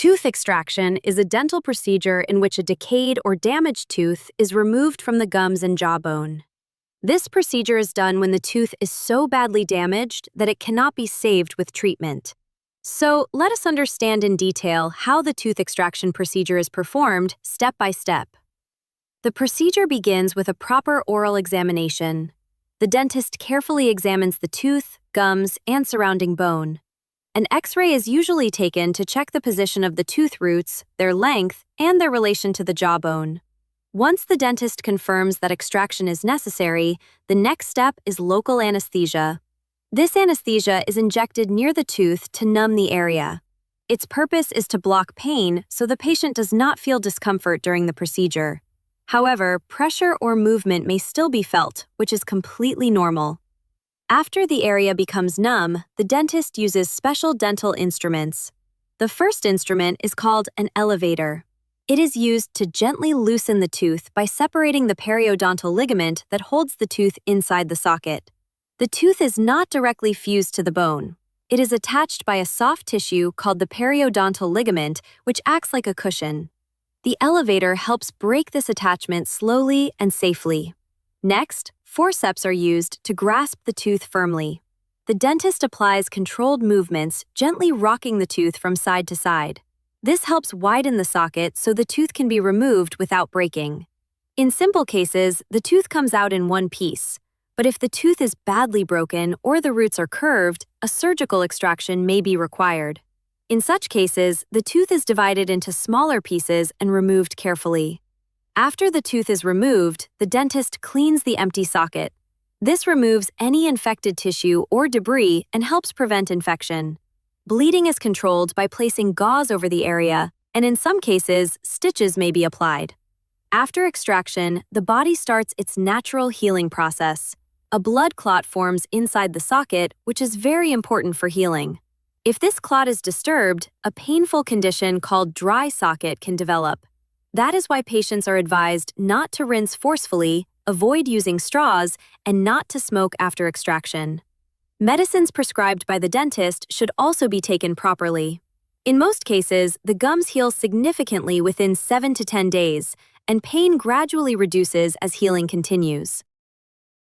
Tooth extraction is a dental procedure in which a decayed or damaged tooth is removed from the gums and jawbone. This procedure is done when the tooth is so badly damaged that it cannot be saved with treatment. So, let us understand in detail how the tooth extraction procedure is performed step by step. The procedure begins with a proper oral examination. The dentist carefully examines the tooth, gums, and surrounding bone. An X-ray is usually taken to check the position of the tooth roots, their length, and their relation to the jawbone. Once the dentist confirms that extraction is necessary, the next step is local anesthesia. This anesthesia is injected near the tooth to numb the area. Its purpose is to block pain so the patient does not feel discomfort during the procedure. However, pressure or movement may still be felt, which is completely normal. After the area becomes numb, the dentist uses special dental instruments. The first instrument is called an elevator. It is used to gently loosen the tooth by separating the periodontal ligament that holds the tooth inside the socket. The tooth is not directly fused to the bone. It is attached by a soft tissue called the periodontal ligament, which acts like a cushion. The elevator helps break this attachment slowly and safely. Next, forceps are used to grasp the tooth firmly. The dentist applies controlled movements, gently rocking the tooth from side to side. This helps widen the socket so the tooth can be removed without breaking. In simple cases, the tooth comes out in one piece. But if the tooth is badly broken or the roots are curved, a surgical extraction may be required. In such cases, the tooth is divided into smaller pieces and removed carefully. After the tooth is removed, the dentist cleans the empty socket. This removes any infected tissue or debris and helps prevent infection. Bleeding is controlled by placing gauze over the area, and in some cases, stitches may be applied. After extraction, the body starts its natural healing process. A blood clot forms inside the socket, which is very important for healing. If this clot is disturbed, a painful condition called dry socket can develop. That is why patients are advised not to rinse forcefully, avoid using straws, and not to smoke after extraction. Medicines prescribed by the dentist should also be taken properly. In most cases, the gums heal significantly within 7 to 10 days, and pain gradually reduces as healing continues.